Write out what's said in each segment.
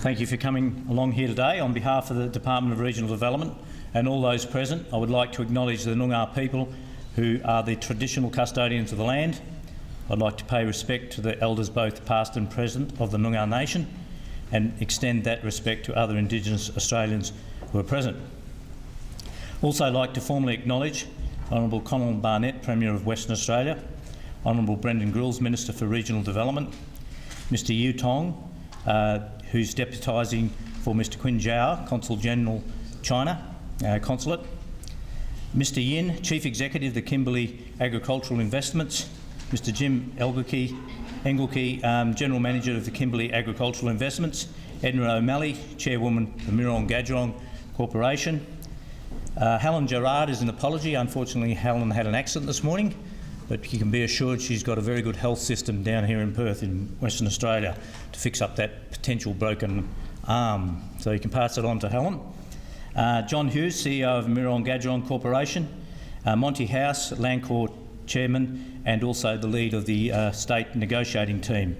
Thank you for coming along here today. On behalf of the Department of Regional Development and all those present, I would like to acknowledge the Noongar people who are the traditional custodians of the land. I'd like to pay respect to the elders both past and present of the Noongar Nation and extend that respect to other Indigenous Australians who are present. Also, I'd like to formally acknowledge Honourable Colin Barnett, Premier of Western Australia, Honourable Brendan Grills, Minister for Regional Development, Mr Yu Tong, who's deputising for Mr Qin Zhao, Consul General China Consulate, Mr Yin, Chief Executive of the Kimberley Agricultural Investments, Mr Jim Engelke, General Manager of the Kimberley Agricultural Investments, Edna O'Malley, Chairwoman of the Mirrong-Gadgerong Corporation. Helen Gerard is an apology. Unfortunately, Helen had an accident this morning, but you can be assured she's got a very good health system down here in Perth in Western Australia to fix up that potential broken arm. So you can pass it on to Helen. John Hughes, CEO of Mirrong-Gadgerong Corporation, Monty House, Landcorp Chairman and also the lead of the State Negotiating Team,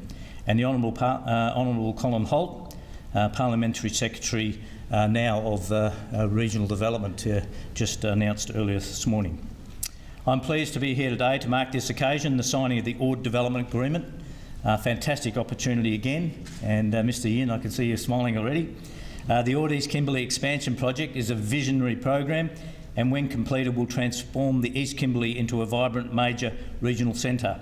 and the Honourable Colin Holt, Parliamentary Secretary now of Regional Development, just announced earlier this morning. I'm pleased to be here today to mark this occasion, the signing of the Ord Development Agreement. Fantastic opportunity again, and Mr Yin, I can see you smiling already. The ord-east Kimberley Expansion Project is a visionary program, and when completed will transform the East Kimberley into a vibrant major regional centre.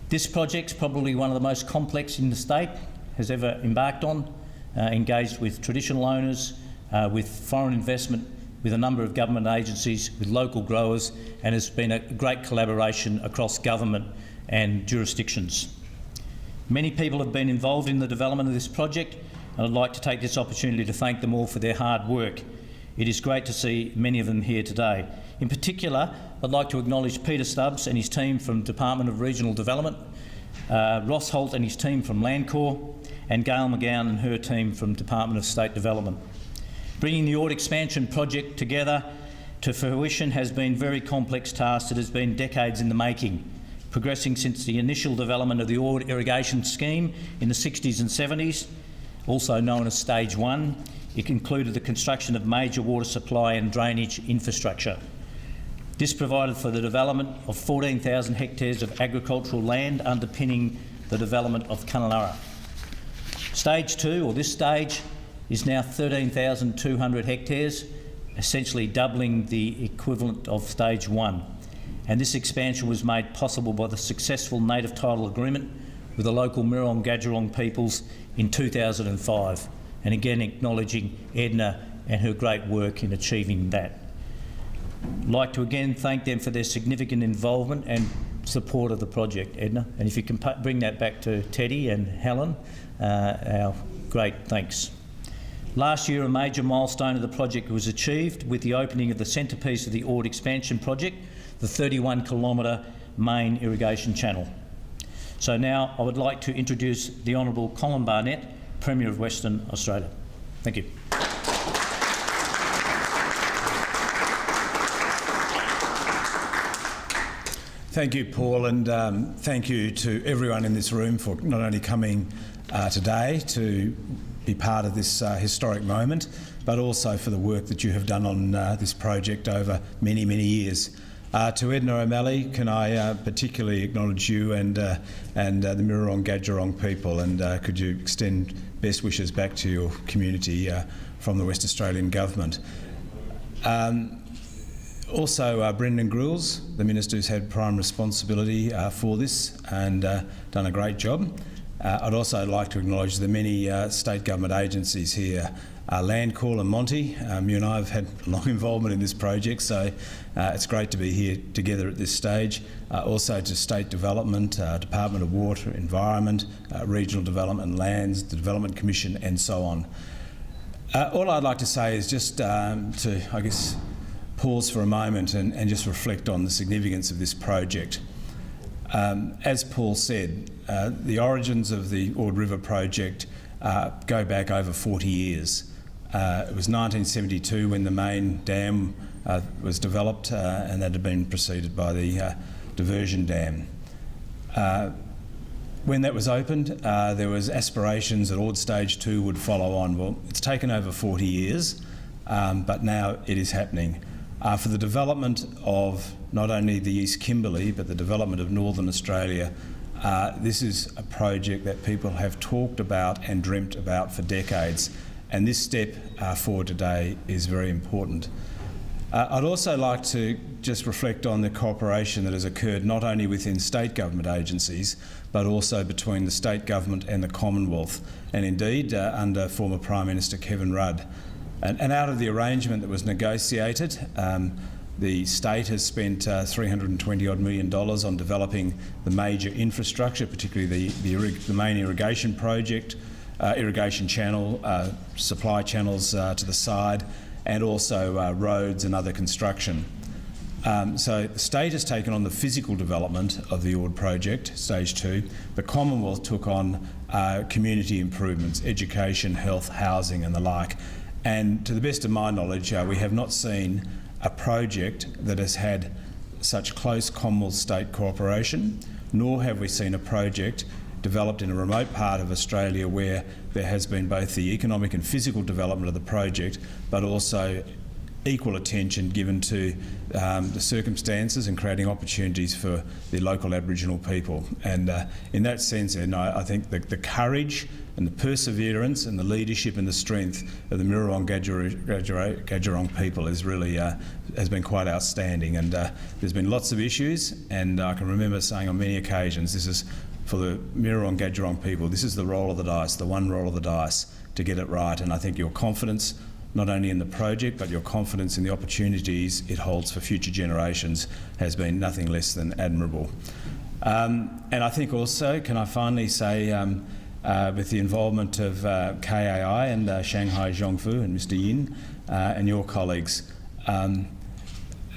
This project's probably one of the most complex in the state has ever embarked on, engaged with traditional owners, with foreign investment, with a number of government agencies, with local growers, and has been a great collaboration across government and jurisdictions. Many people have been involved in the development of this project, and I'd like to take this opportunity to thank them all for their hard work. It is great to see many of them here today. In particular, I'd like to acknowledge Peter Stubbs and his team from Department of Regional Development, Ross Holt and his team from Landcorp, and Gail McGowan and her team from Department of State Development. Bringing the Ord expansion project together to fruition has been a very complex task that has been decades in the making, progressing since the initial development of the Ord irrigation scheme in the 60s and 70s, also known as Stage 1. It included the construction of major water supply and drainage infrastructure. This provided for the development of 14,000 hectares of agricultural land underpinning the development of Kununurra. Stage 2, or this stage, is now 13,200 hectares, essentially doubling the equivalent of Stage 1. And this expansion was made possible by the successful native title agreement with the local Mirrong-Gadgerong peoples in 2005, and again acknowledging Edna and her great work in achieving that. I'd like to again thank them for their significant involvement and support of the project, Edna, and if you can bring that back to Teddy and Helen, our great thanks. Last year, a major milestone of the project was achieved with the opening of the centrepiece of the Ord expansion project, the 31-kilometre main irrigation channel. So now I would like to introduce the Honourable Colin Barnett, Premier of Western Australia. Thank you. Thank you, Paul, and thank you to everyone in this room for not only coming today to be part of this historic moment, but also for the work that you have done on this project over many, many years. To Edna O'Malley, can I particularly acknowledge you and the Mirrong-Gadgerong people, and could you extend best wishes back to your community from the West Australian Government. Also, Brendan Grills, the Minister who's had prime responsibility for this and done a great job. I'd also like to acknowledge the many state government agencies here, Landcorp and Monty. You and I have had a long involvement in this project, so it's great to be here together at this stage. Also to State Development, Department of Water, Environment, Regional Development and Lands, the Development Commission and so on. All I'd like to say is just to, I guess, pause for a moment and just reflect on the significance of this project. As Paul said, the origins of the Ord River project go back over 40 years. It was 1972 when the main dam was developed and that had been preceded by the diversion dam. When that was opened, there was aspirations that Ord Stage 2 would follow on. Well, it's taken over 40 years, but now it is happening. For the development of not only the East Kimberley, but the development of Northern Australia, this is a project that people have talked about and dreamt about for decades, and this step forward today is very important. I'd also like to just reflect on the cooperation that has occurred not only within state government agencies, but also between the state government and the Commonwealth, and indeed under former Prime Minister Kevin Rudd. And out of the arrangement that was negotiated, the state has spent $320 million on developing the major infrastructure, particularly the main irrigation project, irrigation channel, supply channels to the side, and also roads and other construction. So the state has taken on the physical development of the Ord project, Stage 2. The Commonwealth took on community improvements, education, health, housing and the like. And to the best of my knowledge, we have not seen a project that has had such close Commonwealth-state cooperation, nor have we seen a project developed in a remote part of Australia where there has been both the economic and physical development of the project, but also equal attention given to the circumstances and creating opportunities for the local Aboriginal people. And in that sense, I think the courage and the perseverance and the leadership and the strength of the Mirrawong Gadjurong people is really has been quite outstanding. And there's been lots of issues, and I can remember saying on many occasions, this is for the Mirrawong Gadjurong people, this is the roll of the dice, the one roll of the dice to get it right. And I think your confidence, not only in the project, but your confidence in the opportunities it holds for future generations has been nothing less than admirable. And I think also, can I finally say, with the involvement of KAI and Shanghai Zhongfu and Mr Yin and your colleagues,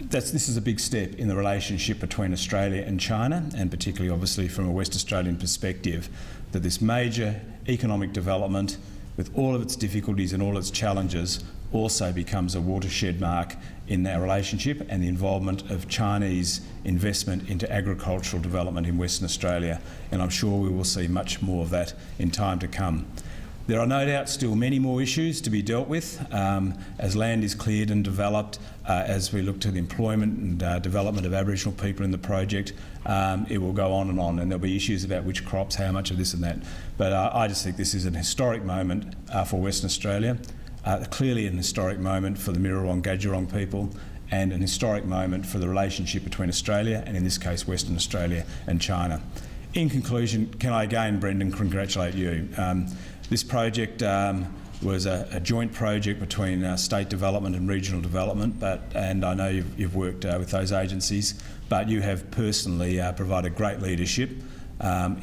this is a big step in the relationship between Australia and China, and particularly obviously from a West Australian perspective, that this major economic development, with all of its difficulties and all its challenges, also becomes a watershed mark in our relationship and the involvement of Chinese investment into agricultural development in Western Australia. And I'm sure we will see much more of that in time to come. There are no doubt still many more issues to be dealt with as land is cleared and developed, as we look to the employment and development of Aboriginal people in the project. It will go on, and there'll be issues about which crops, how much of this and that. But I just think this is an historic moment for Western Australia, clearly an historic moment for the Mirrawong Gadjurong people, and an historic moment for the relationship between Australia and, in this case, Western Australia and China. In conclusion, can I again, Brendan, congratulate you. This project was a joint project between state development and regional development, and I know you've worked with those agencies, but you have personally provided great leadership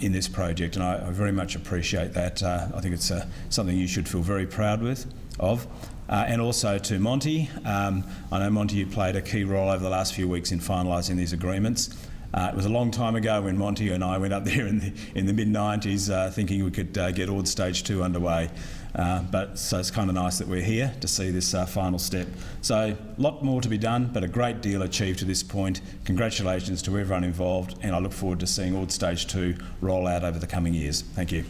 in this project, and I very much appreciate that. I think it's something you should feel very proud of. And also to Monty. I know, Monty, you played a key role over the last few weeks in finalising these agreements. It was a long time ago when Monty and I went up there in the mid-90s thinking we could get Ord Stage 2 underway. So it's kind of nice that we're here to see this final step. So a lot more to be done, but a great deal achieved to this point. Congratulations to everyone involved, and I look forward to seeing Ord Stage 2 roll out over the coming years. Thank you.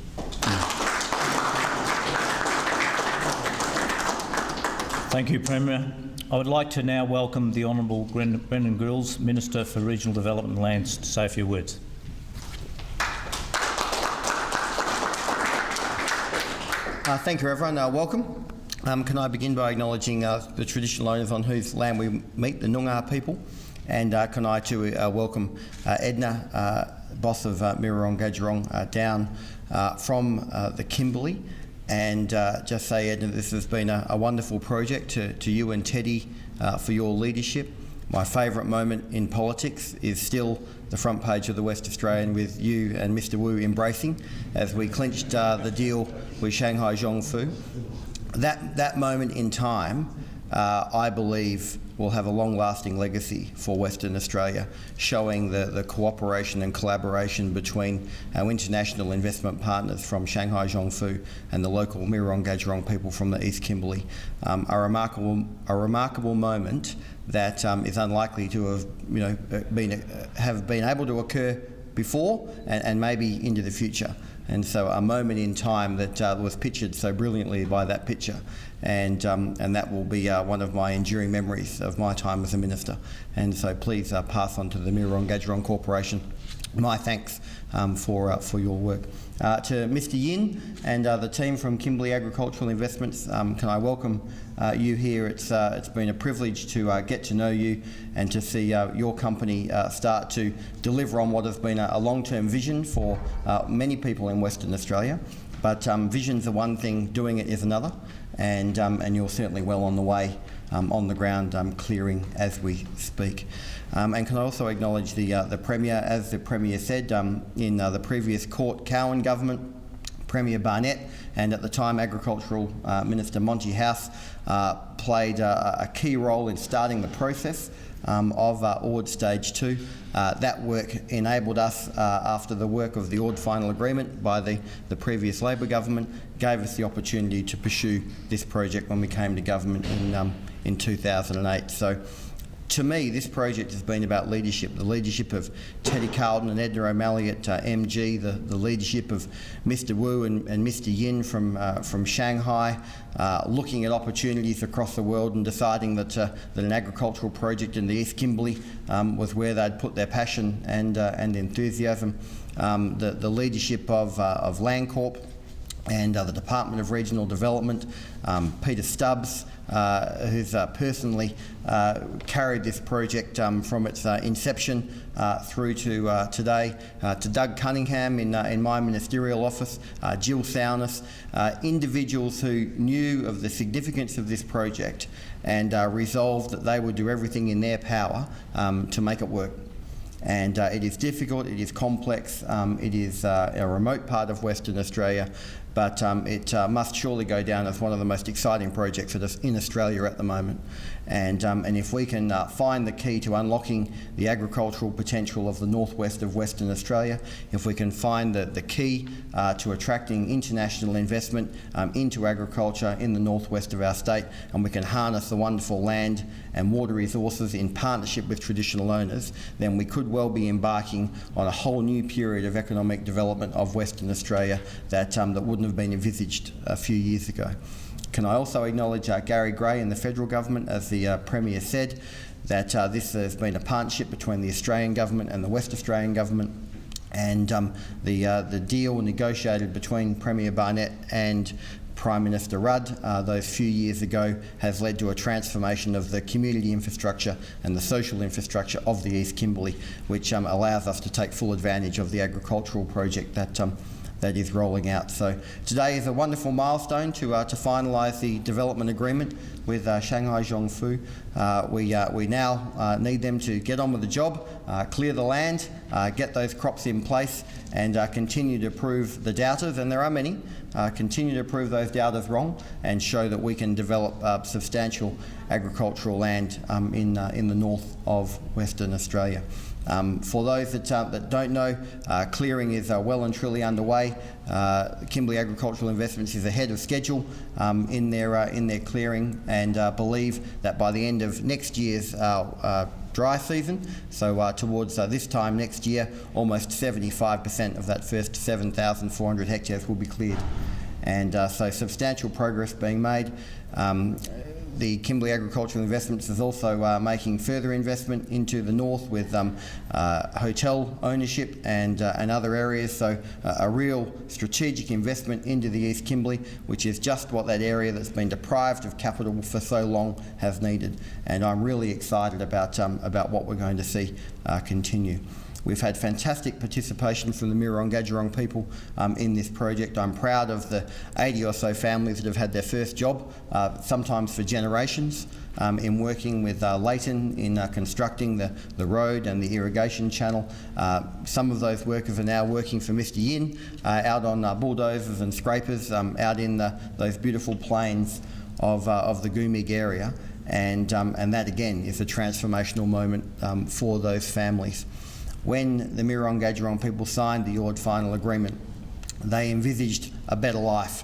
Thank you, Premier. I would like to now welcome the Honourable Brendan Grills, Minister for Regional Development and Lands, to say a few words. Thank you, everyone. Welcome. Can I begin by acknowledging the traditional owners on whose land we meet, the Noongar people, and can I too welcome Edna, boss of Mirrawong Gadjurong, down from the Kimberley. And just say, Edna, this has been a wonderful project to you and Teddy for your leadership. My favourite moment in politics is still the front page of the West Australian with you and Mr Wu embracing as we clinched the deal with Shanghai Zhongfu. That moment in time, I believe, will have a long-lasting legacy for Western Australia, showing the cooperation and collaboration between our international investment partners from Shanghai Zhongfu and the local Mirrawong Gadjurong people from the East Kimberley. A remarkable moment that is unlikely to have been able to occur before and maybe into the future. And so a moment in time that was pictured so brilliantly by that picture. And that will be one of my enduring memories of my time as a minister. And so please pass on to the Mirrong-Gadgerong Corporation my thanks for your work. To Mr Yin and the team from Kimberley Agricultural Investments, can I welcome you here. It's been a privilege to get to know you and to see your company start to deliver on what has been a long-term vision for many people in Western Australia. But visions are one thing, doing it is another, and you're certainly well on the way on the ground, clearing as we speak. And can I also acknowledge the Premier, as the Premier said, in the previous Cowan government, Premier Barnett and at the time Agricultural Minister Monty House played a key role in starting the process of Ord Stage 2. That work enabled us, after the work of the Ord final agreement by the previous Labor government, gave us the opportunity to pursue this project when we came to government in 2008. So, to me, this project has been about leadership, the leadership of Teddy Carlton and Edna O'Malley at MG, the leadership of Mr Wu and Mr Yin from Shanghai, looking at opportunities across the world and deciding that an agricultural project in the East Kimberley was where they'd put their passion and enthusiasm. The leadership of Landcorp and the Department of Regional Development, Peter Stubbs, who's personally carried this project from its inception through to today, to Doug Cunningham in my ministerial office, Jill Sowness, individuals who knew of the significance of this project and resolved that they would do everything in their power to make it work. And it is difficult, it is complex, it is a remote part of Western Australia, but it must surely go down as one of the most exciting projects in Australia at the moment. And if we can find the key to unlocking the agricultural potential of the northwest of Western Australia, if we can find the key to attracting international investment into agriculture in the northwest of our state, and we can harness the wonderful land and water resources in partnership with traditional owners, then we could well be embarking on a whole new period of economic development of Western Australia that wouldn't have been envisaged a few years ago. Can I also acknowledge Gary Gray and the federal government, as the Premier said, that this has been a partnership between the Australian government and the West Australian government, and the deal negotiated between Premier Barnett and Prime Minister Rudd those few years ago has led to a transformation of the community infrastructure and the social infrastructure of the East Kimberley, which allows us to take full advantage of the agricultural project that is rolling out. So today is a wonderful milestone to finalise the development agreement with Shanghai Zhongfu. We now need them to get on with the job, clear the land, get those crops in place, and continue to prove the doubters, and there are many, continue to prove those doubters wrong and show that we can develop substantial agricultural land in the north of Western Australia. For those that don't know, clearing is well and truly underway. Kimberley Agricultural Investments is ahead of schedule in their clearing, and believe that by the end of next year's dry season, so towards this time next year, almost 75% of that first 7,400 hectares will be cleared. And so substantial progress being made. The Kimberley Agricultural Investments is also making further investment into the north with hotel ownership and other areas, so a real strategic investment into the East Kimberley, which is just what that area that's been deprived of capital for so long has needed. And I'm really excited about what we're going to see continue. We've had fantastic participation from the Mirrong-Gadgerong people in this project. I'm proud of the 80 or so families that have had their first job, sometimes for generations, in working with Leighton in constructing the road and the irrigation channel. Some of those workers are now working for Mr Yin out on bulldozers and scrapers out in those beautiful plains of the Goomig area, and that again is a transformational moment for those families. When the Mirrong-Gadgerong people signed the Ord final agreement, they envisaged a better life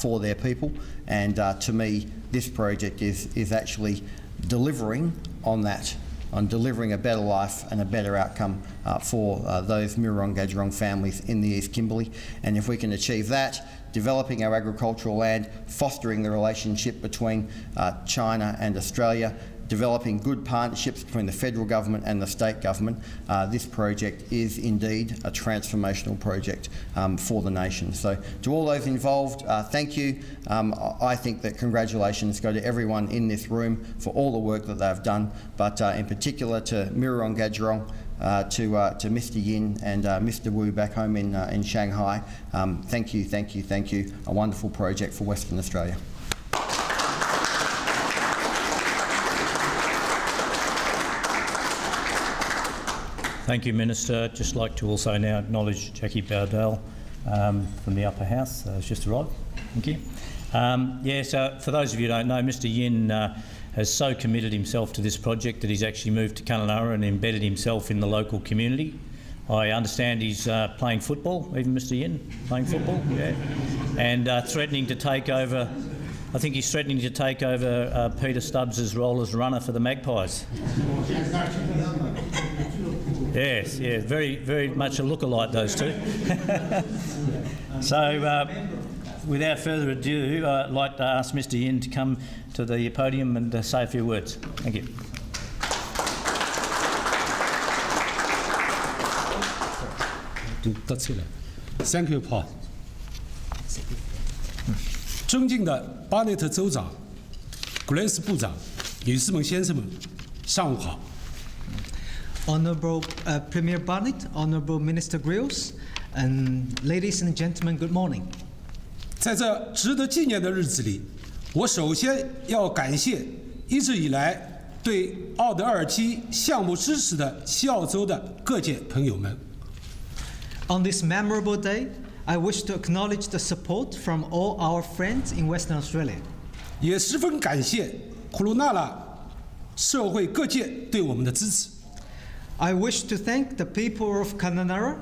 for their people, and to me this project is actually delivering on that on delivering a better life and a better outcome for those Murrumbidgee families in the East Kimberley. And if we can achieve that, developing our agricultural land, fostering the relationship between China and Australia, developing good partnerships between the federal government and the state government, this project is indeed a transformational project for the nation. So to all those involved, thank you. I think that congratulations go to everyone in this room for all the work that they've done, but in particular to Murrumbidgee, to Mr Yin and Mr Wu back home in Shanghai. Thank you, thank you, thank you. A wonderful project for Western Australia. Thank you, Minister. I'd just like to also now acknowledge Jackie Bowdell from the upper house. Has just arrived. Thank you. So for those of you who don't know, Mr Yin has so committed himself to this project that he's actually moved to Kununurra and embedded himself in the local community. I understand he's playing football, even Mr Yin, playing football, yeah, and threatening to take over. I think he's threatening to take over Peter Stubbs' role as runner for the Magpies. Yes, yeah, very, very much a lookalike, those two. So, without further ado, I'd like to ask Mr Yin to come to the podium and say a few words. Thank you. Thank you, Paul. 尊敬的巴内特州长、格雷斯部长、女士们、先生们，上午好。 Honourable Premier Barnett, Honourable Minister Grills, and ladies and gentlemen, good morning. 在这值得纪念的日子里，我首先要感谢一直以来对奥德尔基项目支持的西澳洲的各界朋友们。 On this memorable day, I wish to acknowledge the support from all our friends in Western Australia. 也十分感谢库鲁纳拉社会各界对我们的支持。 I wish to thank the people of Kununurra,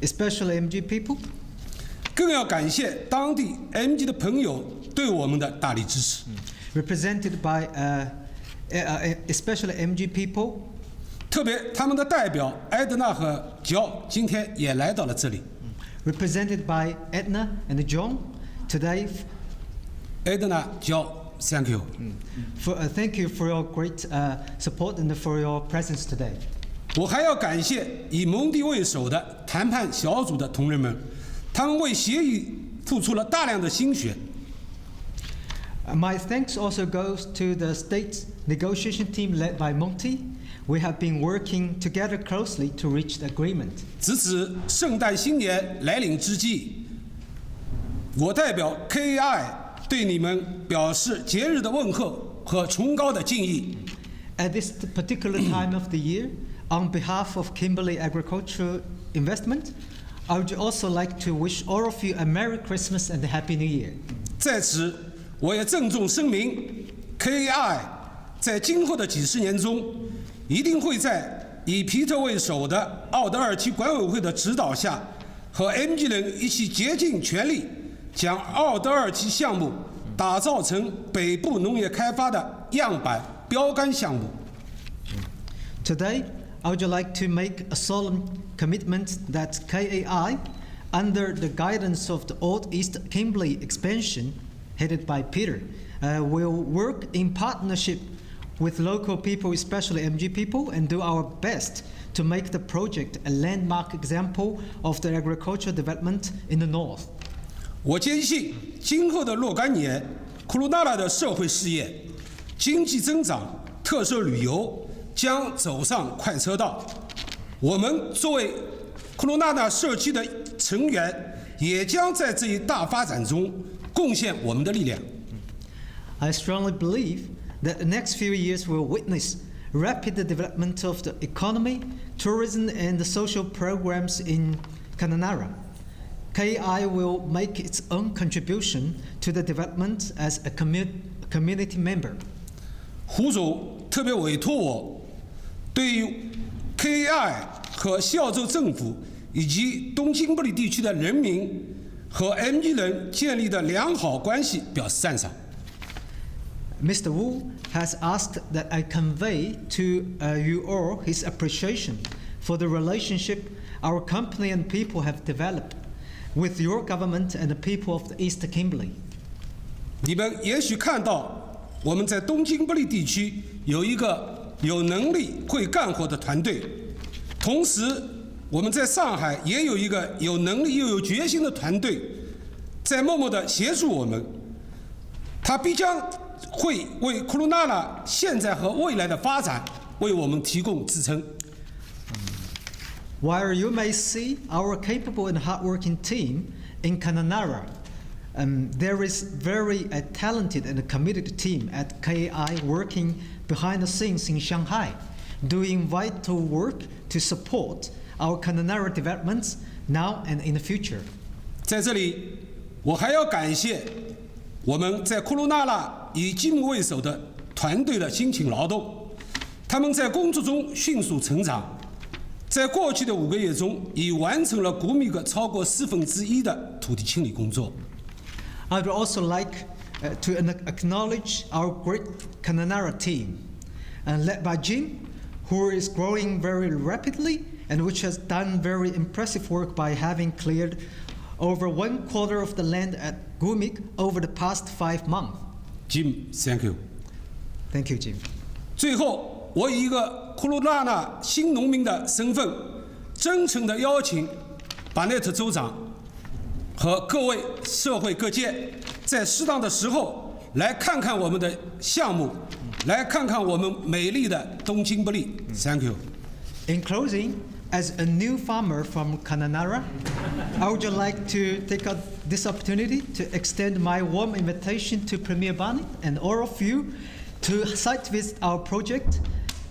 especially MG people. 更要感谢当地 MG 的朋友对我们的大力支持。 Represented by especially MG people. 特别他们的代表埃德纳和乔今天也来到了这里。 Represented by Edna and John today. 埃德纳、乔 ，Thank you. Thank you for your great support and for your presence today. 我还要感谢以蒙蒂为首的谈判小组的同仁们，他们为协议付出了大量的心血。 My thanks also goes to the state negotiation team led by Monty. We have been working together closely to reach the agreement. 直至圣诞新年来临之际，我代表 KAI 对你们表示节日的问候和崇高的敬意。 At this particular time of the year, on behalf of Kimberley Agricultural Investment, I would also like to wish all of you a Merry Christmas and a Happy New Year. 在此，我也郑重声明 ，KAI 在今后的几十年中，一定会在以皮特为首的奥德尔区管委会的指导下，和 MG 人一起竭尽全力，将奥德尔区项目打造成北部农业开发的样板标杆项目。 Today, I would like to make a solemn commitment that KAI, under the guidance of the ord-east Kimberley expansion, headed by Peter, will work in partnership with local people, especially MG people, and do our best to make the project a landmark example of the agricultural development in the north. 我坚信，今后的若干年，库鲁纳拉的社会事业、经济增长、特色旅游将走上快车道。我们作为库鲁纳拉社区的成员，也将在这一大发展中贡献我们的力量。 I strongly believe that the next few years will witness rapid development of the economy, tourism, and the social programs in Kununurra. KI will make its own contribution to the development as a community member. 胡总特别委托我，对于 KI 和西澳洲政府以及东金布里地区的人民和 MG 人建立的良好关系表示赞赏。Mr. Wu has asked that I convey to you all his appreciation for the relationship our company and people have developed with your government and the people of the East Kimberley. 你们也许看到我们在东金不利地区有一个有能力会干活的团队，同时我们在上海也有一个有能力又有决心的团队，在默默地协助我们。他必将会为库鲁纳拉现在和未来的发展为我们提供支撑。While you may see our capable and hardworking team in Kununurra, there is very talented and committed team at KAI working behind the scenes in Shanghai, doing vital work to support our Kununurra developments now and in the future. 在这里，我还要感谢我们在库鲁纳拉以金木为首的团队的辛勤劳动，他们在工作中迅速成长，在过去的5个月中，已完成了古米格超过1/4的土地清理工作。I would also like to acknowledge our great Kununurra team, led by Jim, who is growing very rapidly and which has done very impressive work by having cleared over 1/4 of the land at Gumik over the past 5 months. Jim, thank you. Thank you, Jim. 最后，我以一个库鲁纳拉新农民的身份，真诚地邀请巴内特州长和各位社会各界，在适当的时候来看看我们的项目，来看看我们美丽的东金不利。Thank you. In closing, as a new farmer from Kununurra, I would like to take this opportunity to extend my warm invitation to Premier Barnett and all of you to site visit our project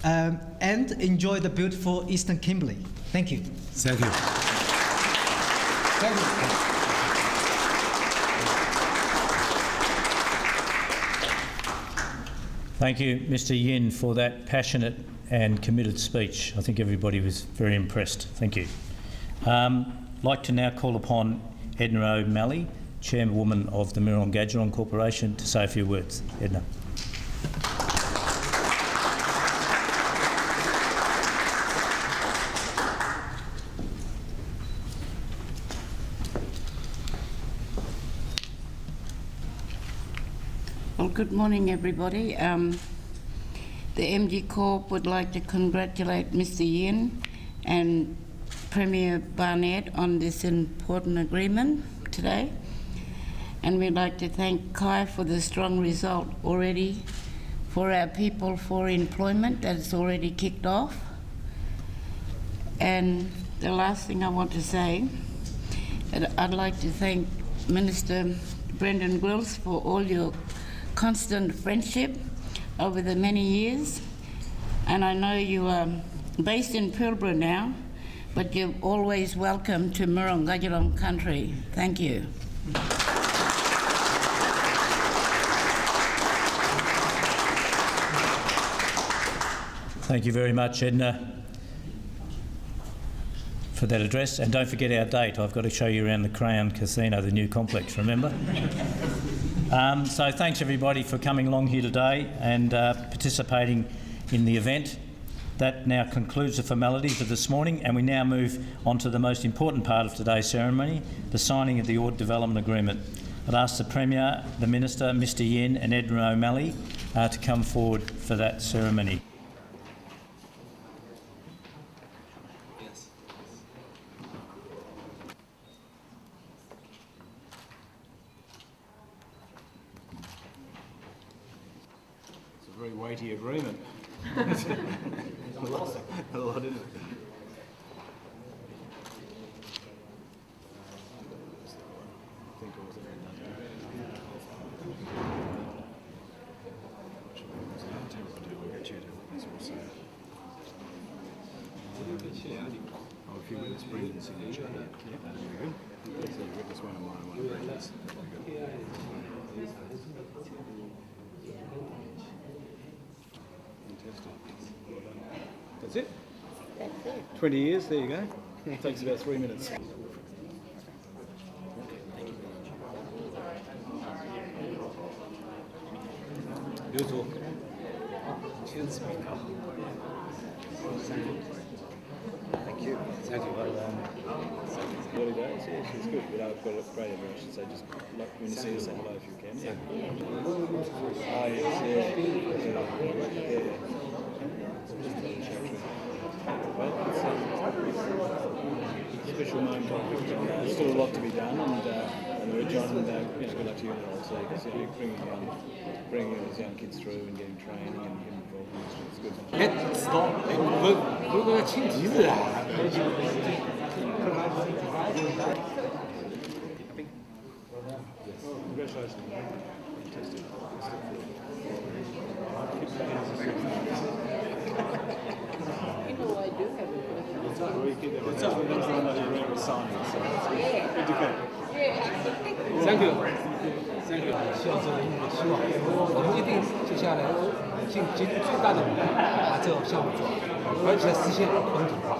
and enjoy the beautiful Eastern Kimberley. Thank you. Thank you. Thank you. Thank you, Mr. Yin, for that passionate and committed speech. I think everybody was very impressed. Thank you. I'd like to now call upon Edna O'Malley, Chairwoman of the Mirrong-Gadgerong Corporation, to say a few words. Edna. Well, good morning, everybody. The MG Corp would like to congratulate Mr. Yin and Premier Barnett on this important agreement today. And we'd like to thank Kai for the strong result already for our people for employment that has already kicked off. And the last thing I want to say, I'd like to thank Minister Brendan Grills for all your constant friendship over the many years. And I know you are based in Pilbara now, but you're always welcome to Mirrong-Gadgerong country. Thank you. Thank you very much, Edna, for that address. And don't forget our date. I've got to show you around the Crown Casino, the new complex, remember? So thanks everybody for coming along here today and participating in the event. That now concludes the formalities of this morning, and we now move on to the most important part of today's ceremony, the signing of the Ord Development Agreement. I'd ask the Premier, the Minister, Mr. Yin and Edna O'Malley to come forward for that ceremony. Very weighty agreement. A lot, isn't it? Oh, a few minutes Brendan's signature. Yeah, very good. So you got this one and one of Brendan's. That's it? That's it. 20 years, there you go. It takes about 3 minutes. 刘总，签字比较好。Thank you. Thank you. Early days, yeah, she's good, but I've got a great admiration, so just like when you see her, say hello if you can. Yeah. Oh, yes, yeah. Well, it's a special moment, there's still a lot to be done, and John, good luck to you and all, so bringing these young kids through and getting training and getting involved in this, it's good. 哎，知道，哎，我个亲侄子啊。Congratulations. Fantastic. You know, I do have a question. What's up? That's the one that you remember signing, so it's good to go. Thank you. Thank you. 希望这个英语希望我们一定接下来尽最大的努力把这个项目做好，而且实现本土化。